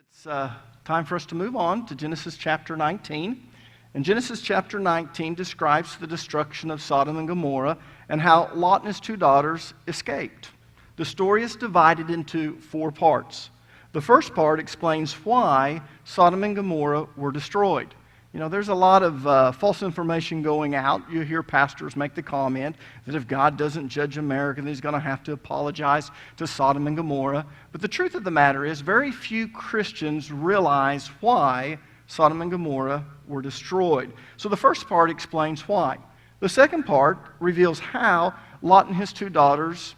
It's time for us to move on to Genesis chapter 19. And Genesis chapter 19 describes the destruction of Sodom and Gomorrah and how Lot and his two daughters escaped. The story is divided into four parts. The first part explains why Sodom and Gomorrah were destroyed. You know, there's a lot of false information going out. You hear pastors make the comment that if God doesn't judge America, then he's going to have to apologize to Sodom and Gomorrah. But the truth of the matter is, very few Christians realize why Sodom and Gomorrah were destroyed. So the first part explains why. The second part reveals how Lot and his two daughters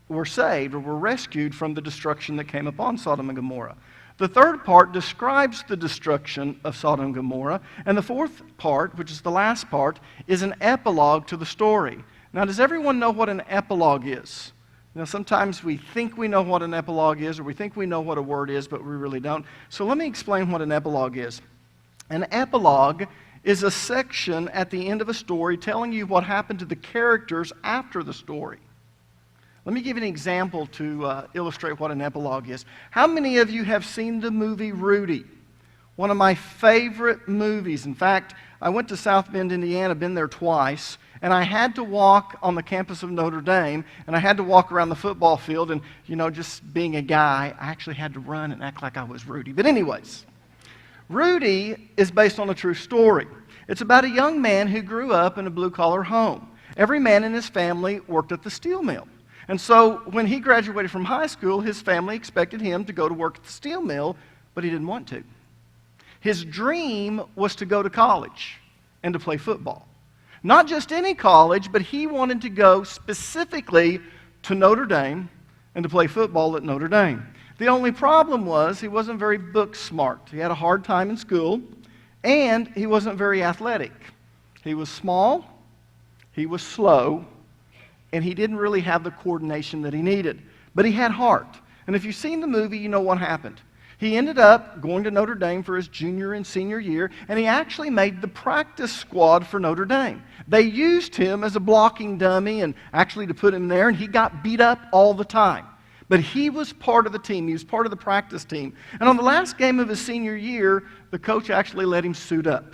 were saved or were rescued from the destruction that came upon Sodom and Gomorrah. The third part describes the destruction of Sodom and Gomorrah. And the fourth part, which is the last part, is an epilogue to the story. Now, does everyone know what an epilogue is? You know, sometimes we think we know what an epilogue is, or we think we know what a word is, but we really don't. So let me explain what an epilogue is. An epilogue is a section at the end of a story telling you what happened to the characters after the story. Let me give you an example to illustrate what an epilogue is. How many of you have seen the movie Rudy? One of my favorite movies. In fact, I went to South Bend, Indiana, been there twice, and I had to walk on the campus of Notre Dame, and I had to walk around the football field, and, you know, just being a guy, I actually had to run and act like I was Rudy. But anyways, Rudy is based on a true story. It's about a young man who grew up in a blue-collar home. Every man in his family worked at the steel mill. And so when he graduated from high school, his family expected him to go to work at the steel mill, but he didn't want to. His dream was to go to college and to play football. Not just any college, but he wanted to go specifically to Notre Dame and to play football at Notre Dame. The only problem was he wasn't very book smart. He had a hard time in school, and he wasn't very athletic. He was small, he was slow, and he didn't really have the coordination that he needed. But he had heart. And if you've seen the movie, you know what happened. He ended up going to Notre Dame for his junior and senior year, and he actually made the practice squad for Notre Dame. They used him as a blocking dummy and actually to put him there, and he got beat up all the time. But he was part of the team. He was part of the practice team. And on the last game of his senior year, the coach actually let him suit up,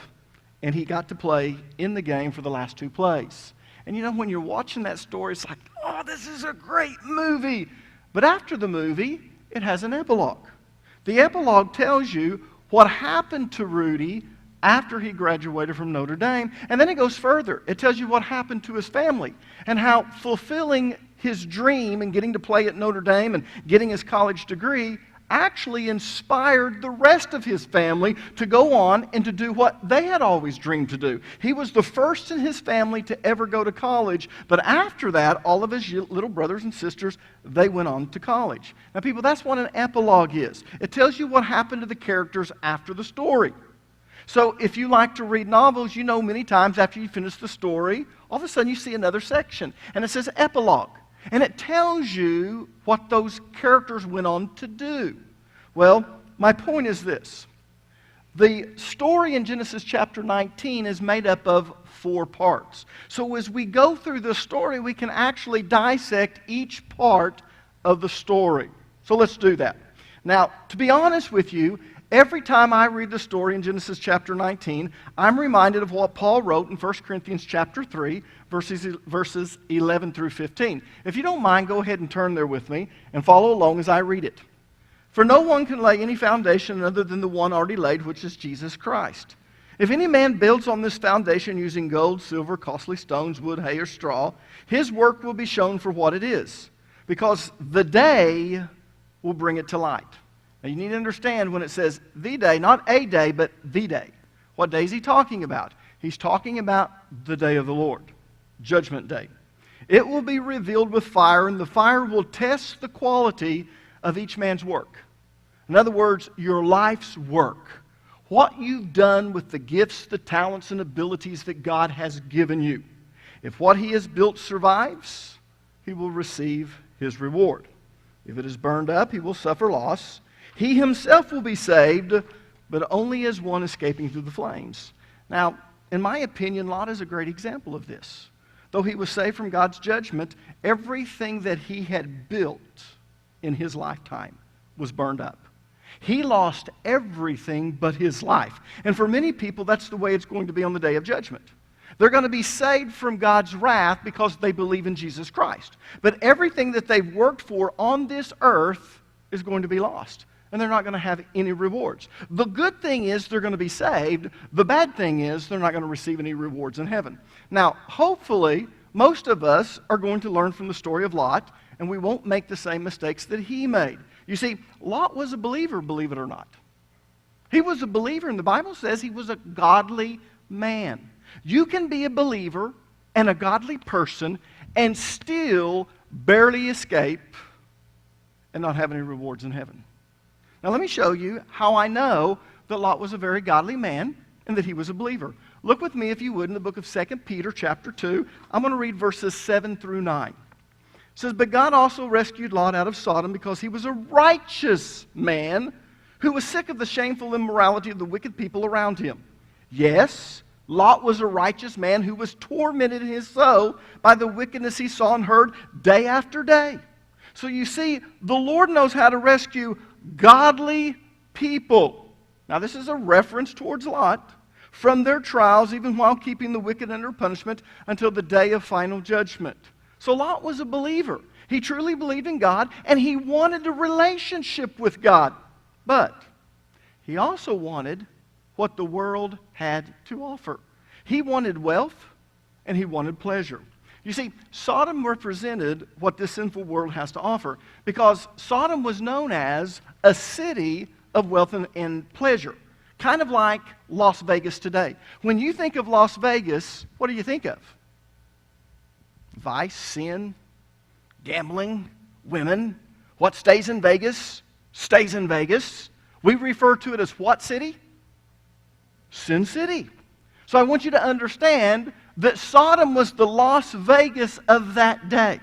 and he got to play in the game for the last two plays. And you know, when you're watching that story, it's like, oh, this is a great movie. But after the movie, it has an epilogue. The epilogue tells you what happened to Rudy after he graduated from Notre Dame. And then it goes further. It tells you what happened to his family and how fulfilling his dream and getting to play at Notre Dame and getting his college degree actually inspired the rest of his family to go on and to do what they had always dreamed to do. He was the first in his family to ever go to college, but after that, all of his little brothers and sisters, they went on to college. Now, people, that's what an epilogue is. It tells you what happened to the characters after the story. So if you like to read novels, you know many times after you finish the story, all of a sudden you see another section, and it says epilogue. And it tells you what those characters went on to do. Well, my point is this. The story in Genesis chapter 19 is made up of four parts. So as we go through the story, we can actually dissect each part of the story. So let's do that. Now, to be honest with you, every time I read the story in Genesis chapter 19, I'm reminded of what Paul wrote in 1 Corinthians chapter 3, verses 11 through 15. If you don't mind, go ahead and turn there with me and follow along as I read it. For no one can lay any foundation other than the one already laid, which is Jesus Christ. If any man builds on this foundation using gold, silver, costly stones, wood, hay, or straw, his work will be shown for what it is, because the day will bring it to light. Now, you need to understand when it says the day, not a day, but the day. What day is he talking about? He's talking about the day of the Lord, Judgment Day. It will be revealed with fire, and the fire will test the quality of each man's work. In other words, your life's work. What you've done with the gifts, the talents, and abilities that God has given you. If what he has built survives, he will receive his reward. If it is burned up, he will suffer loss. He himself will be saved, but only as one escaping through the flames. Now, in my opinion, Lot is a great example of this. Though he was saved from God's judgment, everything that he had built in his lifetime was burned up. He lost everything but his life. And for many people, that's the way it's going to be on the day of judgment. They're going to be saved from God's wrath because they believe in Jesus Christ. But everything that they've worked for on this earth is going to be lost. And they're not going to have any rewards. The good thing is they're going to be saved. The bad thing is they're not going to receive any rewards in heaven. Now, hopefully, most of us are going to learn from the story of Lot, and we won't make the same mistakes that he made. You see, Lot was a believer, believe it or not. He was a believer, and the Bible says he was a godly man. You can be a believer and a godly person and still barely escape and not have any rewards in heaven. Now let me show you how I know that Lot was a very godly man and that he was a believer. Look with me, if you would, in the book of 2 Peter chapter 2. I'm going to read verses 7 through 9. It says, "But God also rescued Lot out of Sodom because he was a righteous man who was sick of the shameful immorality of the wicked people around him. Yes, Lot was a righteous man who was tormented in his soul by the wickedness he saw and heard day after day." So you see, the Lord knows how to rescue godly people. Now this is a reference towards Lot from their trials, even while keeping the wicked under punishment until the day of final judgment. So Lot was a believer. He truly believed in God, and he wanted a relationship with God. But he also wanted what the world had to offer. He wanted wealth, and he wanted pleasure. You see, Sodom represented what this sinful world has to offer, because Sodom was known as a city of wealth and pleasure, kind of like Las Vegas today. When you think of Las Vegas, what do you think of? Vice, sin, gambling, women. What stays in Vegas stays in Vegas. We refer to it as what city? Sin City. So I want you to understand that Sodom was the Las Vegas of that day.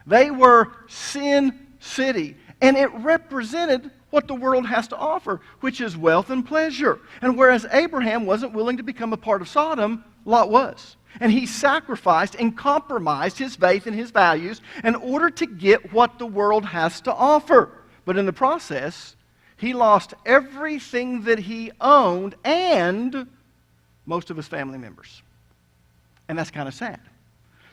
They were Sin City. And it represented what the world has to offer, which is wealth and pleasure. And whereas Abraham wasn't willing to become a part of Sodom, Lot was. And he sacrificed and compromised his faith and his values in order to get what the world has to offer. But in the process, he lost everything that he owned and most of his family members. And that's kind of sad.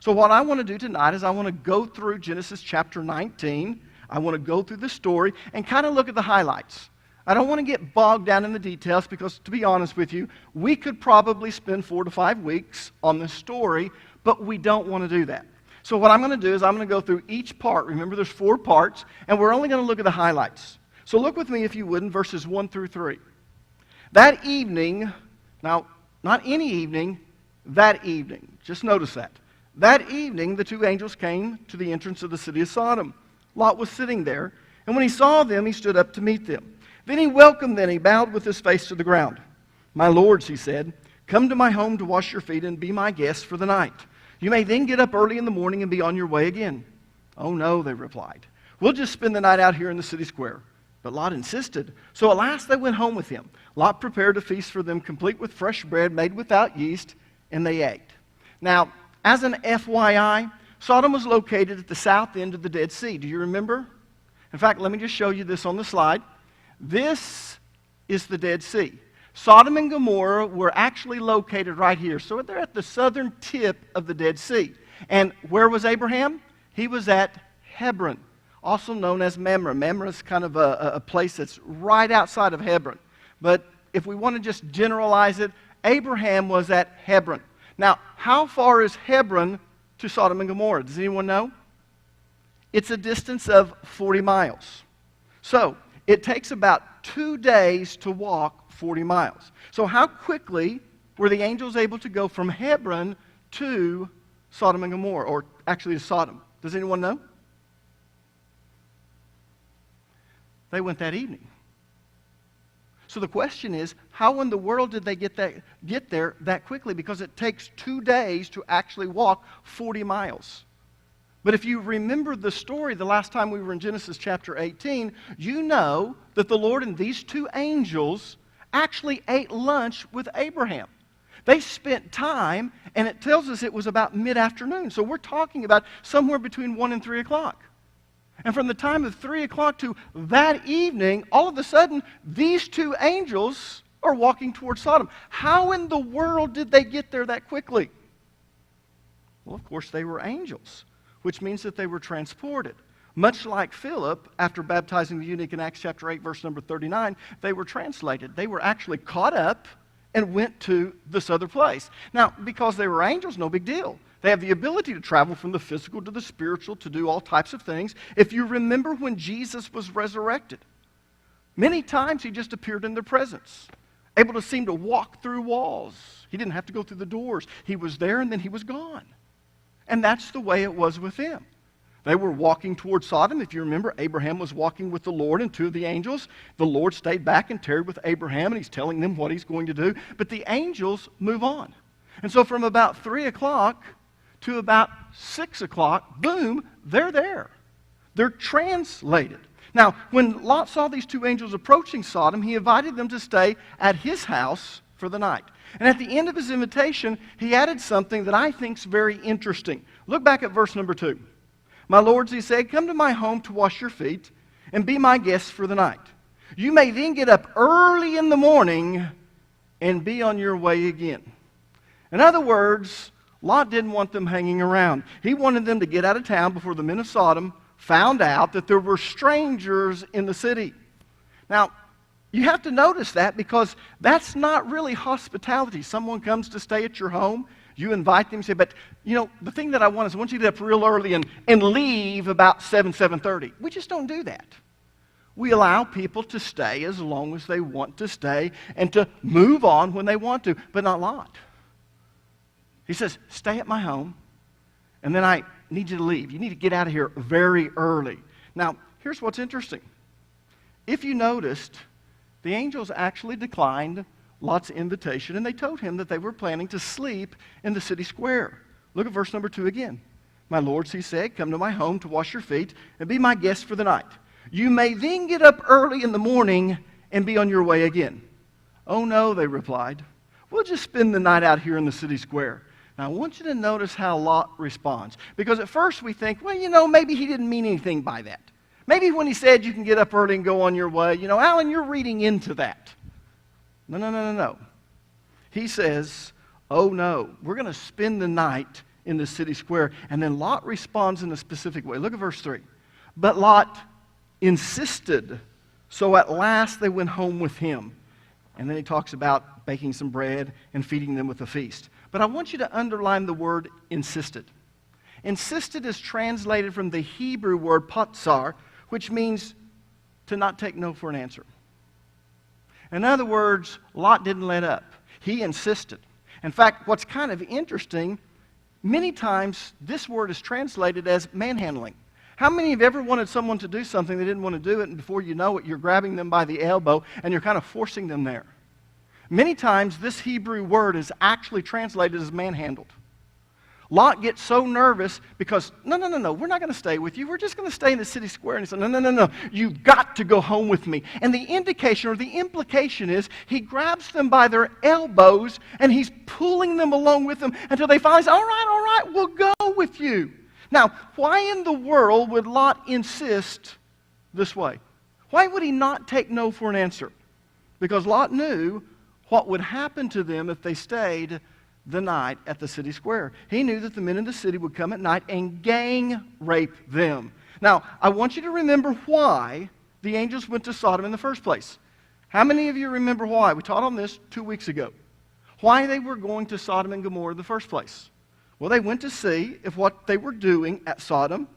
So what I want to do tonight is I want to go through Genesis chapter 19. I want to go through the story and kind of look at the highlights. I don't want to get bogged down in the details because, to be honest with you, we could probably spend 4 to 5 weeks on this story, but we don't want to do that. So what I'm going to do is I'm going to go through each part. Remember, there's 4 parts, and we're only going to look at the highlights. So look with me, if you would, in verses 1 through 3. That evening, now, not any evening, that evening. Just notice that. That evening, the 2 angels came to the entrance of the city of Sodom. Lot was sitting there, and when he saw them, he stood up to meet them. Then he welcomed them, he bowed with his face to the ground. "My lords," he said, "come to my home to wash your feet and be my guests for the night. You may then get up early in the morning and be on your way again." "Oh no," they replied. "We'll just spend the night out here in the city square." But Lot insisted. So at last they went home with him. Lot prepared a feast for them, complete with fresh bread made without yeast, and they ate. Now, as an FYI, Sodom was located at the south end of the Dead Sea. Do you remember? In fact, let me just show you this on the slide. This is the Dead Sea. Sodom and Gomorrah were actually located right here. So they're at the southern tip of the Dead Sea. And where was Abraham? He was at Hebron, also known as Mamre. Mamre is kind of a place that's right outside of Hebron. But if we want to just generalize it, Abraham was at Hebron. Now, how far is Hebron to Sodom and Gomorrah? Does anyone know? It's a distance of 40 miles. So it takes about 2 days to walk 40 miles. So how quickly were the angels able to go from Hebron to Sodom and Gomorrah, or actually to Sodom? Does anyone know? They went that evening. So the question is, how in the world did they get there that quickly? Because it takes 2 days to actually walk 40 miles. But if you remember the story the last time we were in Genesis chapter 18, you know that the Lord and these 2 angels actually ate lunch with Abraham. They spent time, and it tells us it was about mid-afternoon. So we're talking about somewhere between 1 and 3 o'clock. And from the time of 3 o'clock to that evening, all of a sudden, these two angels are walking towards Sodom. How in the world did they get there that quickly? Well, of course, they were angels, which means that they were transported. Much like Philip, after baptizing the eunuch in Acts chapter 8, verse number 39, they were translated. They were actually caught up and went to this other place. Now, because they were angels, no big deal. They have the ability to travel from the physical to the spiritual, to do all types of things. If you remember when Jesus was resurrected, many times he just appeared in their presence, able to seem to walk through walls. He didn't have to go through the doors. He was there and then he was gone. And that's the way it was with them. They were walking toward Sodom. If you remember, Abraham was walking with the Lord and two of the angels. The Lord stayed back and tarried with Abraham, and he's telling them what he's going to do. But the angels move on. And so from about 3 o'clock to about 6 o'clock, boom, they're there. They're translated. Now, when Lot saw these two angels approaching Sodom, he invited them to stay at his house for the night. And at the end of his invitation, he added something that I think is very interesting. Look back at verse number 2. My lords, he said, come to my home to wash your feet and be my guests for the night. You may then get up early in the morning and be on your way again. In other words, Lot didn't want them hanging around. He wanted them to get out of town before the men of Sodom found out that there were strangers in the city. Now, you have to notice that because that's not really hospitality. Someone comes to stay at your home. You invite them and say, but, the thing that I want is I want you to get up real early and leave about 7:30. We just don't do that. We allow people to stay as long as they want to stay and to move on when they want to, but not Lot. He says, stay at my home, and then I need you to leave. You need to get out of here very early. Now, here's what's interesting. If you noticed, the angels actually declined Lot's invitation, and they told him that they were planning to sleep in the city square. Look at verse number 2 again. My lords, he said, come to my home to wash your feet and be my guests for the night. You may then get up early in the morning and be on your way again. Oh no, they replied. We'll just spend the night out here in the city square. Now, I want you to notice how Lot responds. Because at first we think, well, maybe he didn't mean anything by that. Maybe when he said you can get up early and go on your way, Alan, you're reading into that. No. He says, oh no, we're going to spend the night in the city square. And then Lot responds in a specific way. Look at verse 3. But Lot insisted, so at last they went home with him. And then he talks about baking some bread and feeding them with a feast. But I want you to underline the word insisted. Insisted is translated from the Hebrew word patsar, which means to not take no for an answer. In other words, Lot didn't let up. He insisted. In fact, what's kind of interesting, many times this word is translated as manhandling. How many have ever wanted someone to do something they didn't want to do it, and before you know it, you're grabbing them by the elbow and you're kind of forcing them there? Many times this Hebrew word is actually translated as manhandled. Lot gets so nervous because, no, we're not going to stay with you. We're just going to stay in the city square. And he said, no, you've got to go home with me. And the indication or the implication is he grabs them by their elbows and he's pulling them along with him until they finally say, all right, we'll go with you. Now, why in the world would Lot insist this way? Why would he not take no for an answer? Because Lot knew what would happen to them if they stayed the night at the city square. He knew that the men in the city would come at night and gang rape them. Now, I want you to remember why the angels went to Sodom in the first place. How many of you remember why? We taught on this 2 weeks ago. Why they were going to Sodom and Gomorrah in the first place. Well, they went to see if what they were doing at Sodom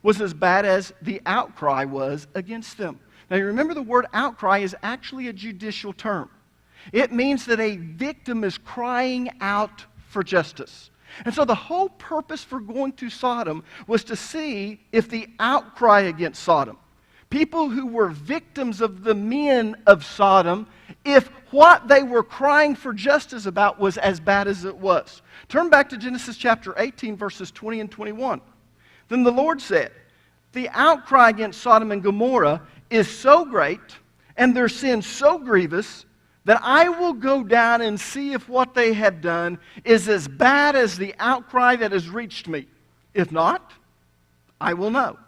was as bad as the outcry was against them. Now, you remember the word outcry is actually a judicial term. It means that a victim is crying out for justice. And so the whole purpose for going to Sodom was to see if the outcry against Sodom, people who were victims of the men of Sodom, if what they were crying for justice about was as bad as it was. Turn back to Genesis chapter 18, verses 20 and 21. Then the Lord said, the outcry against Sodom and Gomorrah is so great, and their sin so grievous, that I will go down and see if what they have done is as bad as the outcry that has reached me. If not, I will know.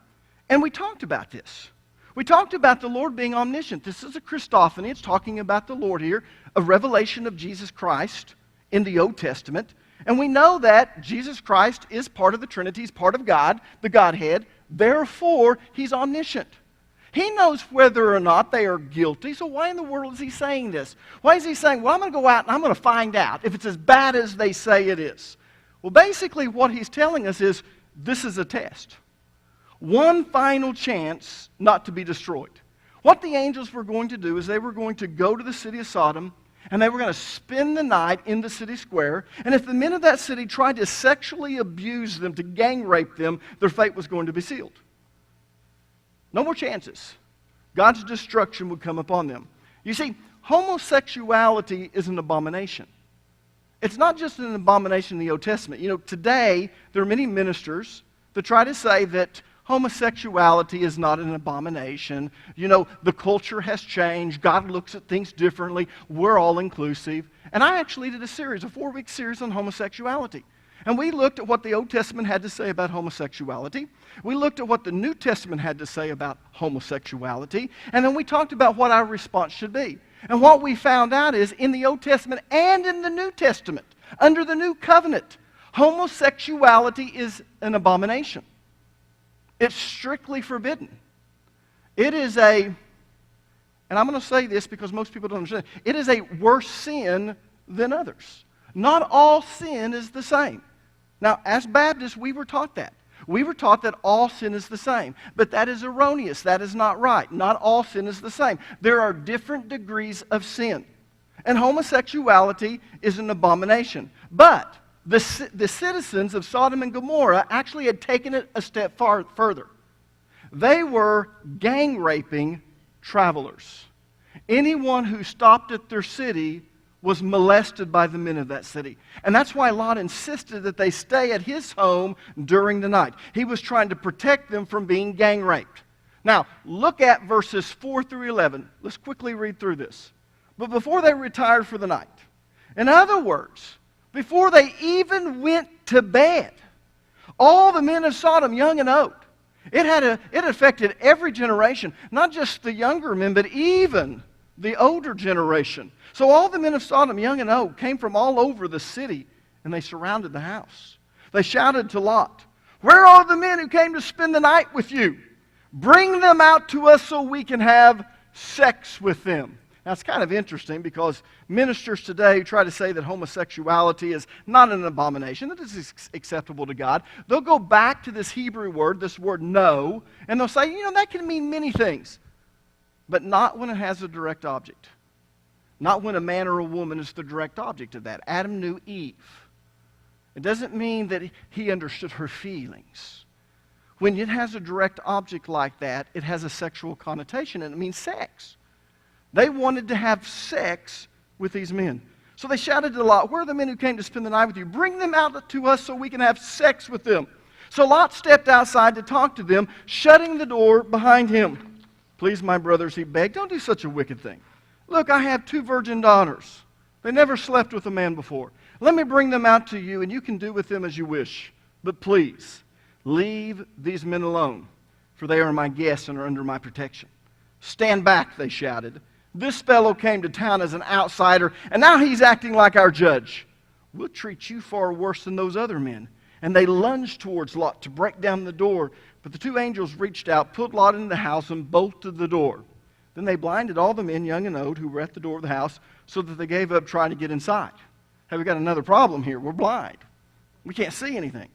And we talked about this. We talked about the Lord being omniscient. This is a Christophany. It's talking about the Lord here, a revelation of Jesus Christ in the Old Testament. And we know that Jesus Christ is part of the Trinity. He's part of God, the Godhead. Therefore, He's omniscient. He knows whether or not they are guilty. So why in the world is He saying this? Why is He saying, well, I'm going to go out and I'm going to find out if it's as bad as they say it is? Well, basically what He's telling us is this is a test. One final chance not to be destroyed. What the angels were going to do is they were going to go to the city of Sodom and they were going to spend the night in the city square. And if the men of that city tried to sexually abuse them, to gang rape them, their fate was going to be sealed. No more chances. God's destruction would come upon them. You see, homosexuality is an abomination. It's not just an abomination in the Old Testament. You know, today there are many ministers that try to say that homosexuality is not an abomination. You know, the culture has changed. God looks at things differently. We're all inclusive. And I actually did a 4-week series on homosexuality. And we looked at what the Old Testament had to say about homosexuality. We looked at what the New Testament had to say about homosexuality. And then we talked about what our response should be. And what we found out is in the Old Testament and in the New Testament, under the New Covenant, homosexuality is an abomination. It's strictly forbidden. It is and I'm going to say this because most people don't understand, it is a worse sin than others. Not all sin is the same. Now, as Baptists, we were taught that. We were taught that all sin is the same. But that is erroneous. That is not right. Not all sin is the same. There are different degrees of sin. And homosexuality is an abomination. But the citizens of Sodom and Gomorrah actually had taken it a step further. They were gang raping travelers. Anyone who stopped at their city was molested by the men of that city. And that's why Lot insisted that they stay at his home during the night. He was trying to protect them from being gang raped. Now, look at verses 4 through 11. Let's quickly read through this. But before they retired for the night, in other words, before they even went to bed, all the men of Sodom, young and old, it affected every generation, not just the younger men, but even the older generation. So all the men of Sodom, young and old, came from all over the city, and they surrounded the house. They shouted to Lot, "Where are the men who came to spend the night with you? Bring them out to us so we can have sex with them." Now, it's kind of interesting because ministers today try to say that homosexuality is not an abomination, that it is acceptable to God. They'll go back to this Hebrew word, this word no, and they'll say, you know, that can mean many things, but not when it has a direct object. Not when a man or a woman is the direct object of that. Adam knew Eve. It doesn't mean that he understood her feelings. When it has a direct object like that, it has a sexual connotation, and it means sex. They wanted to have sex with these men. So they shouted to Lot, "Where are the men who came to spend the night with you? Bring them out to us so we can have sex with them." So Lot stepped outside to talk to them, shutting the door behind him. "Please, my brothers," he begged, "don't do such a wicked thing. Look, I have 2 virgin daughters. They never slept with a man before. Let me bring them out to you, and you can do with them as you wish. But please, leave these men alone, for they are my guests and are under my protection." "Stand back," they shouted. "This fellow came to town as an outsider, and now he's acting like our judge. We'll treat you far worse than those other men." And they lunged towards Lot to break down the door. But the 2 angels reached out, pulled Lot into the house, and bolted the door. Then they blinded all the men, young and old, who were at the door of the house, so that they gave up trying to get inside. Hey, we got another problem here. We're blind. We can't see anything.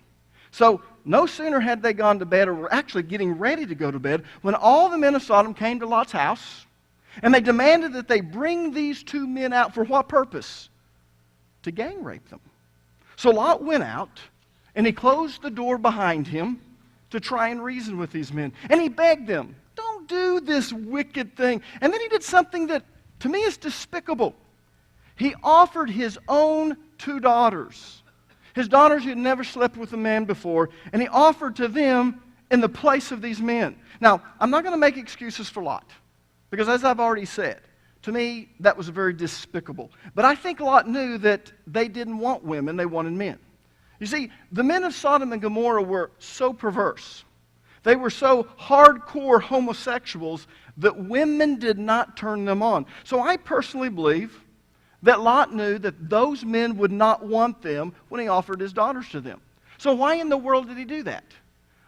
So no sooner had they gone to bed, or were actually getting ready to go to bed, when all the men of Sodom came to Lot's house, and they demanded that they bring these 2 men out. For what purpose? To gang rape them. So Lot went out, and he closed the door behind him to try and reason with these men. And he begged them, "Don't do this wicked thing." And then he did something that, to me, is despicable. He offered his own 2 daughters. His daughters who had never slept with a man before, and he offered to them in the place of these men. Now, I'm not going to make excuses for Lot, because as I've already said, to me, that was very despicable. But I think Lot knew that they didn't want women, they wanted men. You see, the men of Sodom and Gomorrah were so perverse They were so hardcore homosexuals that women did not turn them on. So I personally believe that Lot knew that those men would not want them when he offered his daughters to them. So why in the world did he do that?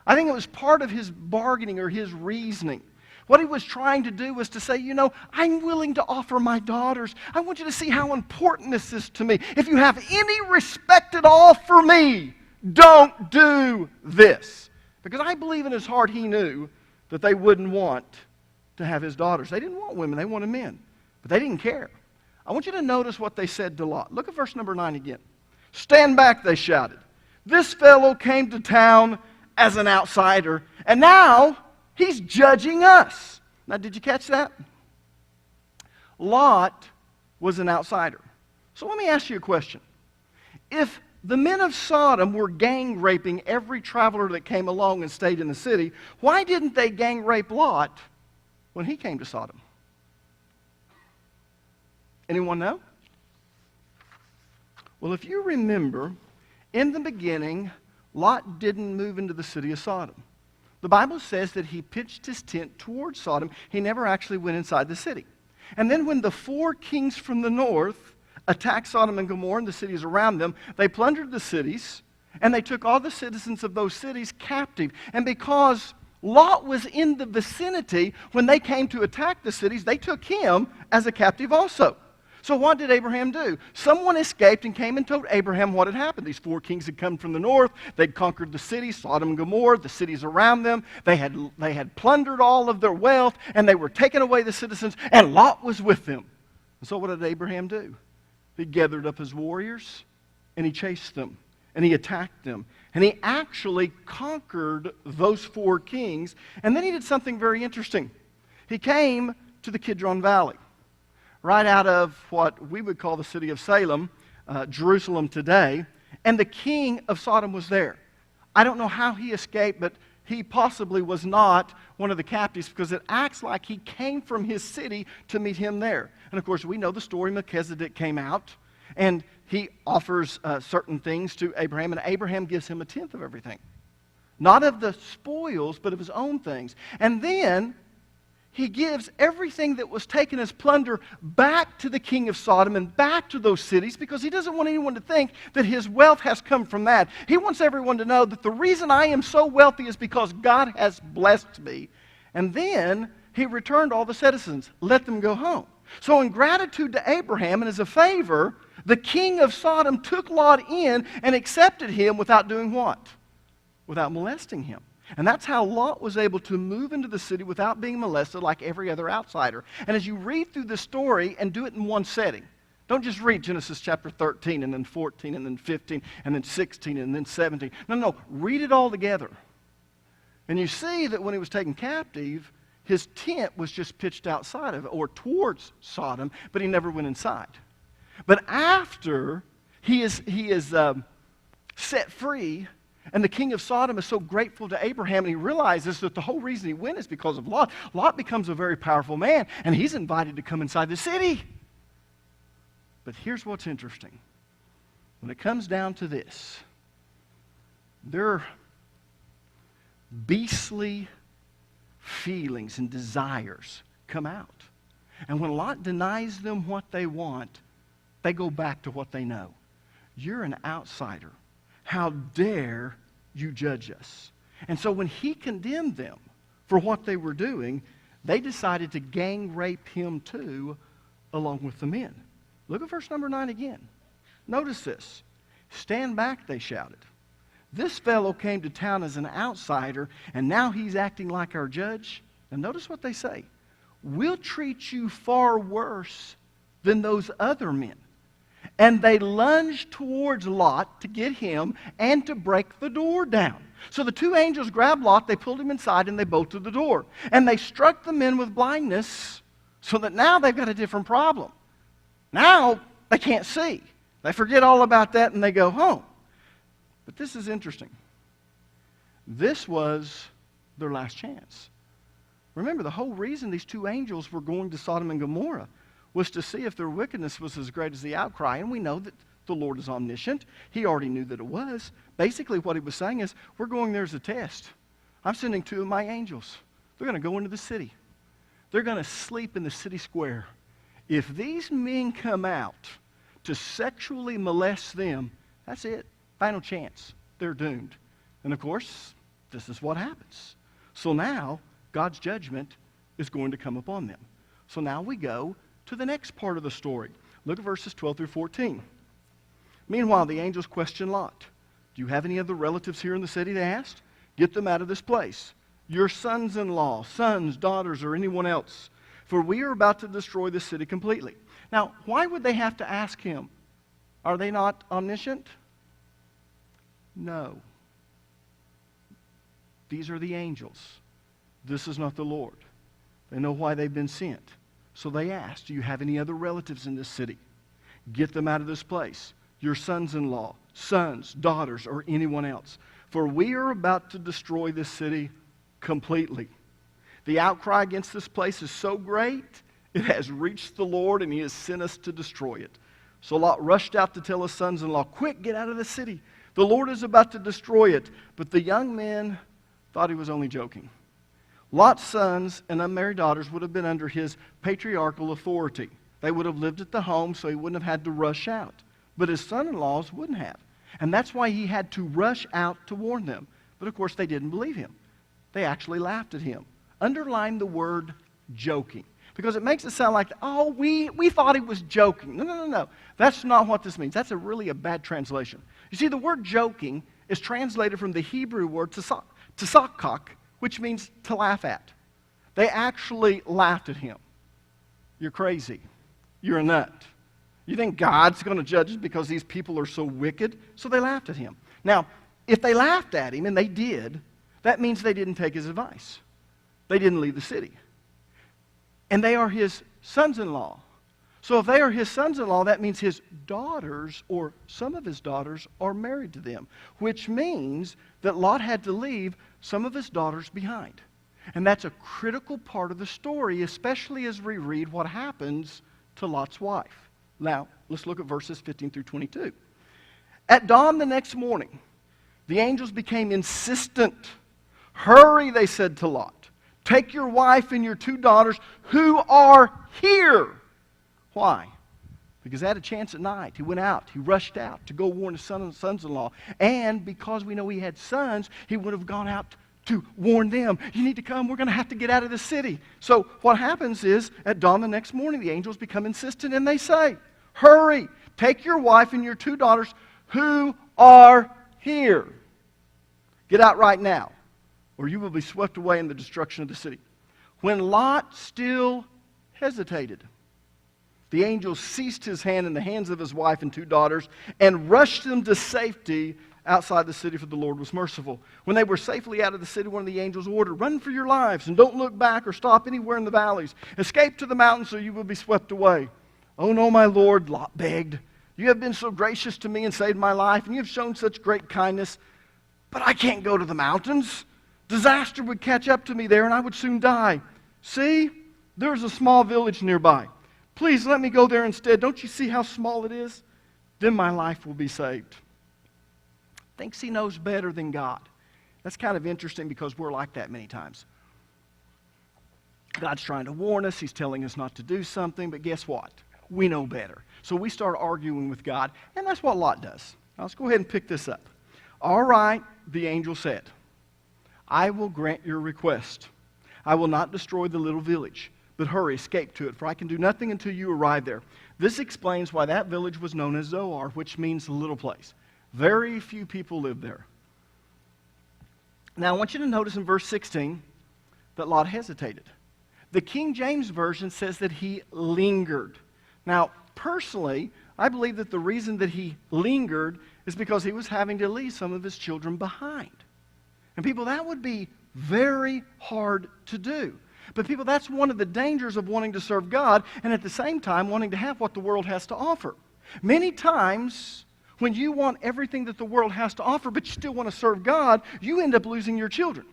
I think it was part of his bargaining or his reasoning. What he was trying to do was to say, you know, I'm willing to offer my daughters. I want you to see how important this is to me. If you have any respect at all for me, don't do this. Because I believe in his heart he knew that they wouldn't want to have his daughters. They didn't want women, they wanted men. But they didn't care. I want you to notice what they said to Lot. Look at verse number 9 again. Stand back, they shouted. This fellow came to town as an outsider, and now he's judging us. Now, did you catch that? Lot was an outsider. So let me ask you a question. If the men of Sodom were gang raping every traveler that came along and stayed in the city, why didn't they gang rape Lot when he came to Sodom? Anyone know? Well, if you remember, in the beginning, Lot didn't move into the city of Sodom. The Bible says that he pitched his tent towards Sodom. He never actually went inside the city. And then when the 4 kings from the north attacked Sodom and Gomorrah and the cities around them, they plundered the cities, and they took all the citizens of those cities captive. And because Lot was in the vicinity, when they came to attack the cities, they took him as a captive also. So what did Abraham do? Someone escaped and came and told Abraham what had happened. These 4 kings had come from the north. They'd conquered the cities, Sodom and Gomorrah, the cities around them. They had plundered all of their wealth, and they were taking away the citizens, and Lot was with them. And so what did Abraham do? He gathered up his warriors, and he chased them, and he attacked them. And he actually conquered those 4 kings. And then he did something very interesting. He came to the Kidron Valley, right out of what we would call the city of Salem, Jerusalem today, and the king of Sodom was there. I don't know how he escaped, but he possibly was not one of the captives, because it acts like he came from his city to meet him there. And of course, we know the story. Melchizedek came out, and he offers certain things to Abraham, and Abraham gives him 1/10 of everything. Not of the spoils, but of his own things. And then he gives everything that was taken as plunder back to the king of Sodom and back to those cities, because he doesn't want anyone to think that his wealth has come from that. He wants everyone to know that the reason I am so wealthy is because God has blessed me. And then he returned all the citizens, let them go home. So in gratitude to Abraham and as a favor, the king of Sodom took Lot in and accepted him without doing what? Without molesting him. And that's how Lot was able to move into the city without being molested like every other outsider. And as you read through the story and do it in one setting, don't just read Genesis chapter 13 and then 14 and then 15 and then 16 and then 17. No, read it all together. And you see that when he was taken captive, his tent was just pitched outside of it or towards Sodom, but he never went inside. But after he is set free, and the king of Sodom is so grateful to Abraham, and he realizes that the whole reason he went is because of Lot. Lot becomes a very powerful man, and he's invited to come inside the city. But here's what's interesting. When it comes down to this, their beastly feelings and desires come out. And when Lot denies them what they want, they go back to what they know. You're an outsider. How dare you judge us? And so when he condemned them for what they were doing, they decided to gang rape him too, along with the men. Look at verse number 9 again. Notice this. Stand back, they shouted. This fellow came to town as an outsider, and now he's acting like our judge. And notice what they say. We'll treat you far worse than those other men. And they lunged towards Lot to get him and to break the door down. So the 2 angels grabbed Lot, they pulled him inside, and they bolted the door. And they struck the men with blindness, so that now they've got a different problem. Now they can't see. They forget all about that and they go home. But this is interesting. This was their last chance. Remember, the whole reason these 2 angels were going to Sodom and Gomorrah was to see if their wickedness was as great as the outcry. And we know that the Lord is omniscient. He already knew that it was. Basically, what he was saying is, we're going there as a test. I'm sending 2 of my angels. They're going to go into the city. They're going to sleep in the city square. If these men come out to sexually molest them, that's it. Final chance. They're doomed. And of course, this is what happens. So now, God's judgment is going to come upon them. So now we go to the next part of the story. Look at verses 12 through 14. Meanwhile, the angels questioned Lot. Do you have any other relatives here in the city? They asked. Get them out of this place. Your sons-in-law, sons, daughters, or anyone else. For we are about to destroy the city completely. Now, why would they have to ask him? Are they not omniscient? No. These are the angels. This is not the Lord. They know why they've been sent. So they asked, do you have any other relatives in this city? Get them out of this place. Your sons-in-law, sons, daughters, or anyone else. For we are about to destroy this city completely. The outcry against this place is so great, it has reached the Lord, and he has sent us to destroy it. So Lot rushed out to tell his sons-in-law, quick, get out of the city. The Lord is about to destroy it. But the young men thought he was only joking. Lot's sons and unmarried daughters would have been under his patriarchal authority. They would have lived at the home, so he wouldn't have had to rush out. But his son-in-laws wouldn't have. And that's why he had to rush out to warn them. But of course, they didn't believe him. They actually laughed at him. Underline the word joking. Because it makes it sound like, oh, we thought he was joking. No. That's not what this means. That's really a bad translation. You see, the word joking is translated from the Hebrew word tsakak, which means to laugh at. They actually laughed at him. You're crazy. You're a nut. You think God's going to judge us because these people are so wicked? So they laughed at him. Now, if they laughed at him, and they did, that means they didn't take his advice. They didn't leave the city. And they are his sons-in-law. So if they are his sons-in-law, that means his daughters, or some of his daughters, are married to them, which means that Lot had to leave some of his daughters behind. And that's a critical part of the story, especially as we read what happens to Lot's wife. Now, let's look at verses 15 through 22. At dawn the next morning, the angels became insistent. Hurry, they said to Lot. Take your wife and your 2 daughters who are here. Why? Because they had a chance at night. He went out. He rushed out to go warn his sons-in-law. And because we know he had sons, he would have gone out to warn them. You need to come. We're going to have to get out of the city. So what happens is, at dawn the next morning, the angels become insistent and they say, hurry, take your wife and your 2 daughters who are here. Get out right now, or you will be swept away in the destruction of the city. When Lot still hesitated, the angel ceased his hand in the hands of his wife and 2 daughters and rushed them to safety outside the city, for the Lord was merciful. When they were safely out of the city, one of the angels ordered, run for your lives and don't look back or stop anywhere in the valleys. Escape to the mountains, so you will be swept away. Oh no, my Lord, Lot begged. You have been so gracious to me and saved my life, and you have shown such great kindness. But I can't go to the mountains. Disaster would catch up to me there, and I would soon die. See, there's a small village nearby. Please let me go there instead. Don't you see how small it is? Then my life will be saved. Thinks he knows better than God. That's kind of interesting because we're like that many times. God's trying to warn us. He's telling us not to do something, but guess what? We know better. So we start arguing with God, and that's what Lot does. Now let's go ahead and pick this up. All right, the angel said, I will grant your request. I will not destroy the little village, but hurry, escape to it, for I can do nothing until you arrive there. This explains why that village was known as Zoar, which means the little place. Very few people live there. Now I want you to notice in verse 16 that Lot hesitated. The King James Version says that he lingered. Now, personally, I believe that the reason that he lingered is because he was having to leave some of his children behind. And people, that would be very hard to do. But people, that's one of the dangers of wanting to serve God and at the same time wanting to have what the world has to offer. Many times, when you want everything that the world has to offer, but you still want to serve God, you end up losing your children.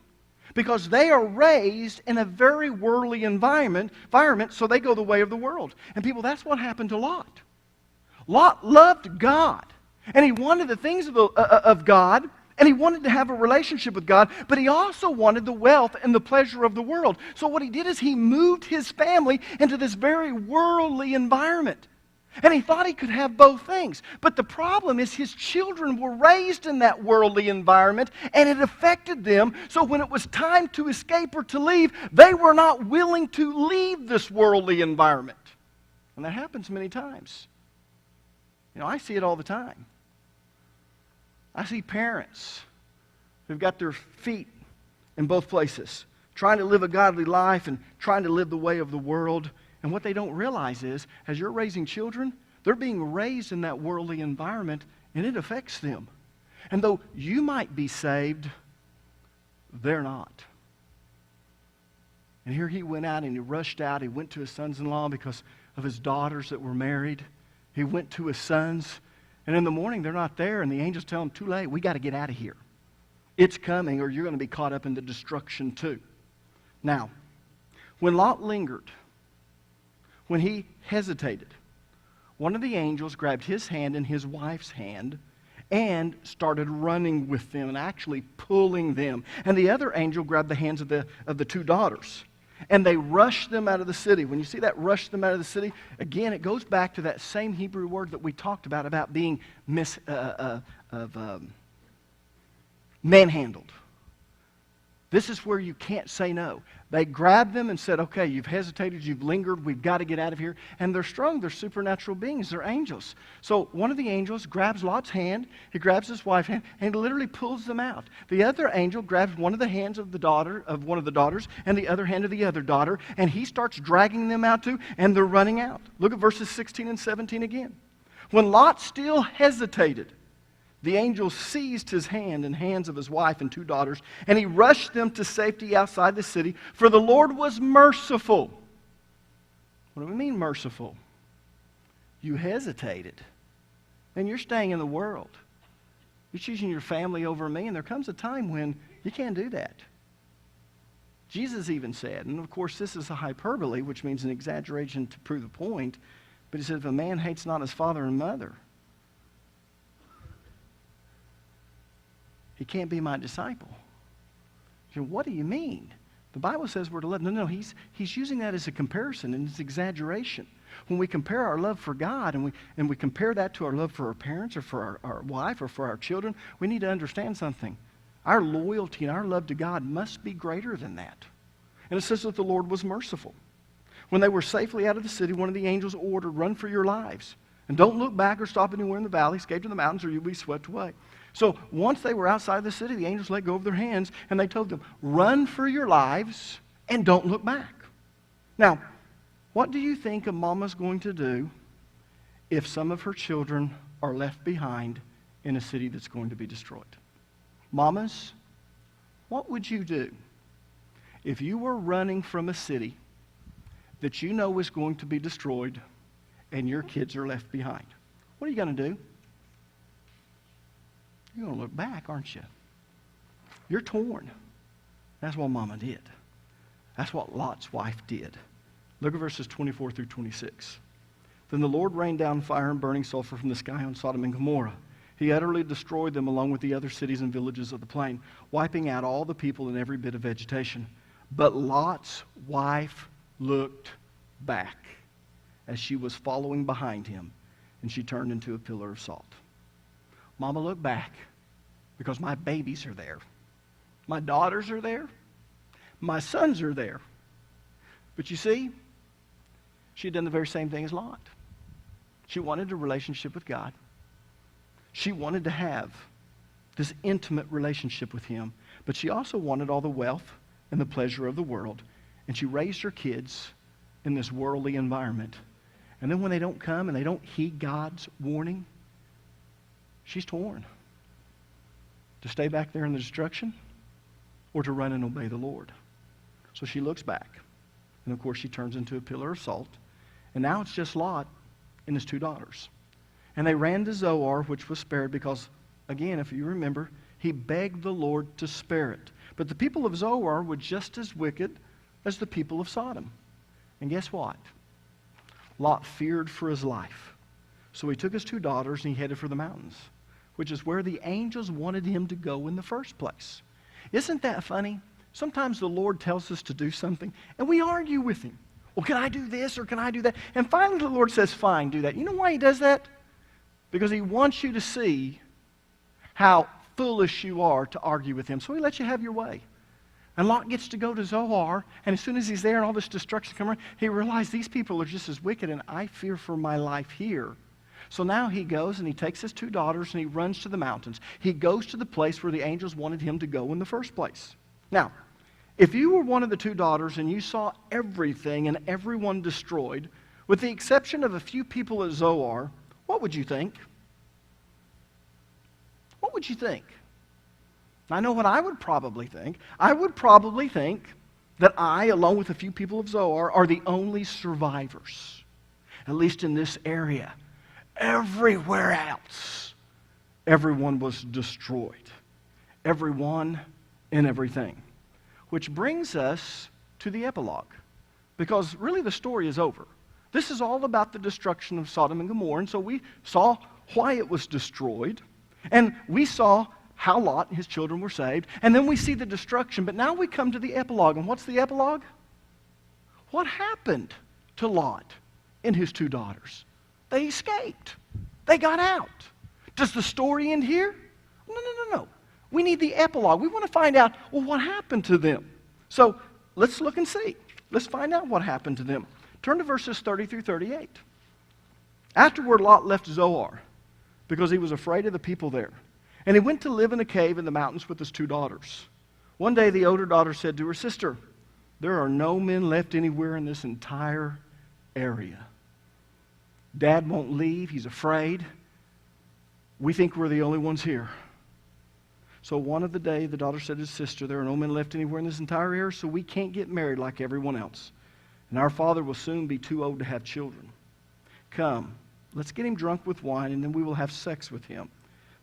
Because they are raised in a very worldly environment, so they go the way of the world. And people, that's what happened to Lot. Lot loved God. And he wanted the things of God, And he wanted to have a relationship with God, but he also wanted the wealth and the pleasure of the world. So what he did is he moved his family into this very worldly environment. And he thought he could have both things. But the problem is his children were raised in that worldly environment, and it affected them. So when it was time to escape or to leave, they were not willing to leave this worldly environment. And that happens many times. I see it all the time. I see parents who've got their feet in both places, trying to live a godly life and trying to live the way of the world. And what they don't realize is, as you're raising children, they're being raised in that worldly environment, and it affects them. And though you might be saved, they're not. And here he went out and he rushed out. He went to his sons-in-law because of his daughters that were married. He went to his sons, and in the morning they're not there, and the angels tell him, too late, we got to get out of here. It's coming, or you're going to be caught up in the destruction too. Now, when Lot lingered, when he hesitated, one of the angels grabbed his hand and his wife's hand and started running with them and actually pulling them. And the other angel grabbed the hands of the two daughters. And they rushed them out of the city. When you see that rush them out of the city, again, it goes back to that same Hebrew word that we talked about being manhandled. This is where you can't say no. They grabbed them and said, okay, you've hesitated, you've lingered, we've got to get out of here. And they're strong, they're supernatural beings, they're angels. So one of the angels grabs Lot's hand, he grabs his wife's hand, and literally pulls them out. The other angel grabs one of the hands of one of the daughters, and the other hand of the other daughter, and he starts dragging them out too, and they're running out. Look at verses 16 and 17 again. When Lot still hesitated, the angel seized his hand and hands of his wife and two daughters, and he rushed them to safety outside the city, for the Lord was merciful. What do we mean merciful? You hesitated, and you're staying in the world. You're choosing your family over me, and there comes a time when you can't do that. Jesus even said, and of course this is a hyperbole, which means an exaggeration to prove the point, but he said, if a man hates not his father and mother, he can't be my disciple. You know, what do you mean? The Bible says we're to love. No, he's using that as a comparison, and it's exaggeration. When we compare our love for God and we compare that to our love for our parents or for our wife or for our children, we need to understand something. Our loyalty and our love to God must be greater than that. And it says that the Lord was merciful. When they were safely out of the city, one of the angels ordered, run for your lives. And don't look back or stop anywhere in the valley. Escape to the mountains or you'll be swept away. So once they were outside the city, the angels let go of their hands, and they told them, run for your lives and don't look back. Now, what do you think a mama's going to do if some of her children are left behind in a city that's going to be destroyed? Mamas, what would you do if you were running from a city that you know is going to be destroyed and your kids are left behind? What are you going to do? You're going to look back, aren't you? You're torn. That's what Mama did. That's what Lot's wife did. Look at verses 24 through 26. Then the Lord rained down fire and burning sulfur from the sky on Sodom and Gomorrah. He utterly destroyed them along with the other cities and villages of the plain, wiping out all the people and every bit of vegetation. But Lot's wife looked back as she was following behind him, and she turned into a pillar of salt. Mama, look back, because my babies are there. My daughters are there. My sons are there. But you see, she had done the very same thing as Lot. She wanted a relationship with God. She wanted to have this intimate relationship with him, but she also wanted all the wealth and the pleasure of the world. And she raised her kids in this worldly environment. And then when they don't come and they don't heed God's warning, she's torn. To stay back there in the destruction or to run and obey the Lord. So she looks back. And of course she turns into a pillar of salt. And now it's just Lot and his two daughters. And they ran to Zoar, which was spared because, again, if you remember, he begged the Lord to spare it. But the people of Zoar were just as wicked as the people of Sodom. And guess what? Lot feared for his life. So he took his two daughters and he headed for the mountains. which is where the angels wanted him to go in the first place. Isn't that funny? Sometimes the Lord tells us to do something, and we argue with him. Well, can I do this or can I do that? And finally the Lord says, fine, do that. You know why he does that? Because he wants you to see how foolish you are to argue with him. So he lets you have your way. And Lot gets to go to Zoar, and as soon as he's there and all this destruction comes around, he realizes these people are just as wicked, and I fear for my life here. So now he goes and he takes his 2 daughters and he runs to the mountains. He goes to the place where the angels wanted him to go in the first place. Now, if you were one of the 2 daughters and you saw everything and everyone destroyed, with the exception of a few people at Zoar, what would you think? What would you think? I know what I would probably think. I would probably think that I, along with a few people of Zoar, are the only survivors, at least in this area. Everywhere else, everyone was destroyed. Everyone and everything. Which brings us to the epilogue, because really the story is over. This is all about the destruction of Sodom and Gomorrah, and so we saw why it was destroyed, and we saw how Lot and his children were saved, and then we see the destruction. But now we come to the epilogue, and what's the epilogue? What happened to Lot and his 2 daughters? They escaped. They got out. Does the story end here? No. We need the epilogue. We want to find out, well, what happened to them? So let's look and see. Let's find out what happened to them. Turn to verses 30 through 38. Afterward, Lot left Zoar because he was afraid of the people there. And he went to live in a cave in the mountains with his 2 daughters. One day the older daughter said to her sister, "There are no men left anywhere in this entire area. Dad won't leave. He's afraid. We think we're the only ones here." So one of the day, the daughter said to his sister, "There are no men left anywhere in this entire area, so we can't get married like everyone else. And our father will soon be too old to have children. Come, let's get him drunk with wine, and then we will have sex with him.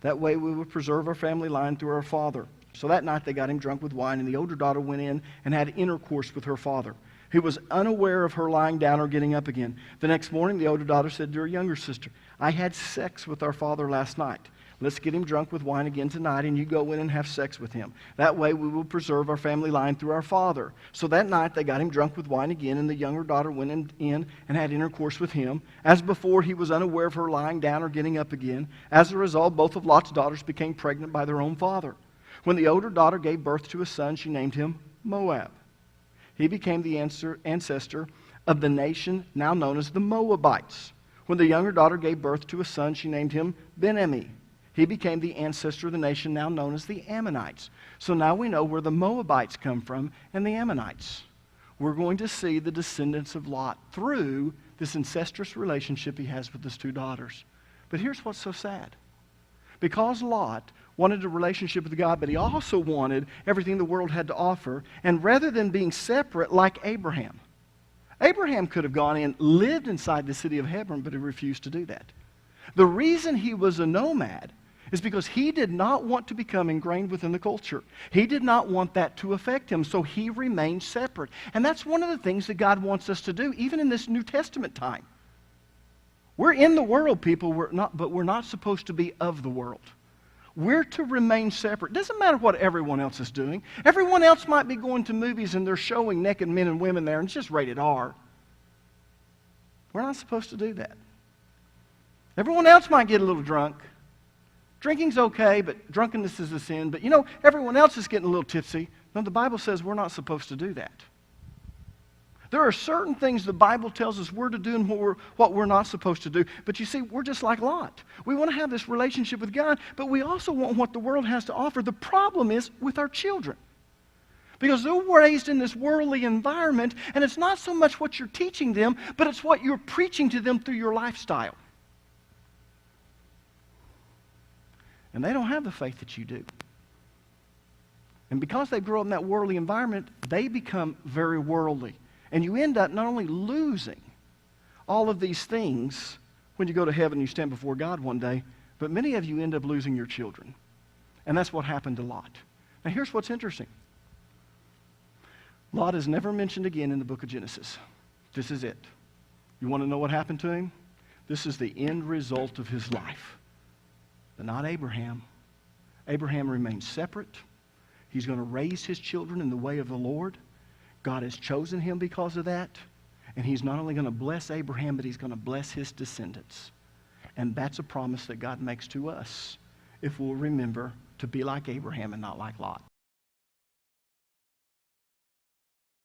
That way we will preserve our family line through our father." So that night they got him drunk with wine, and the older daughter went in and had intercourse with her father, who was unaware of her lying down or getting up again. The next morning the older daughter said to her younger sister, "I had sex with our father last night. Let's get him drunk with wine again tonight, and you go in and have sex with him. That way we will preserve our family line through our father." So that night they got him drunk with wine again, and the younger daughter went in and had intercourse with him. As before, he was unaware of her lying down or getting up again. As a result, both of Lot's daughters became pregnant by their own father. When the older daughter gave birth to a son, she named him Moab. He became the ancestor of the nation now known as the Moabites. When the younger daughter gave birth to a son, she named him Ben-Ami. He became the ancestor of the nation now known as the Ammonites. So now we know where the Moabites come from and the Ammonites. We're going to see the descendants of Lot through this incestuous relationship he has with his 2 daughters. But here's what's so sad. Because Lot wanted a relationship with God, but he also wanted everything the world had to offer, and rather than being separate like Abraham could have gone in, lived inside the city of Hebron, but he refused to do that. The reason he was a nomad is because he did not want to become ingrained within the culture. He did not want that to affect him, so he remained separate. And that's one of the things that God wants us to do, even in this New Testament time. We're in the world, people, but we're not supposed to be of the world. We're to remain separate. It doesn't matter what everyone else is doing. Everyone else might be going to movies and they're showing naked men and women there, and it's just rated R. We're not supposed to do that. Everyone else might get a little drunk. Drinking's okay, but drunkenness is a sin. But everyone else is getting a little tipsy. No, the Bible says we're not supposed to do that. There are certain things the Bible tells us we're to do and what we're not supposed to do. But you see, we're just like Lot. We want to have this relationship with God, but we also want what the world has to offer. The problem is with our children. Because they're raised in this worldly environment, and it's not so much what you're teaching them, but it's what you're preaching to them through your lifestyle. And they don't have the faith that you do. And because they grow up in that worldly environment, they become very worldly. And you end up not only losing all of these things when you go to heaven and you stand before God one day, but many of you end up losing your children. And that's what happened to Lot. Now here's what's interesting. Lot is never mentioned again in the book of Genesis. This is it. You want to know what happened to him? This is the end result of his life. but not Abraham. Abraham remains separate. He's going to raise his children in the way of the Lord. God has chosen him because of that. And he's not only going to bless Abraham, but he's going to bless his descendants. And that's a promise that God makes to us if we'll remember to be like Abraham and not like Lot.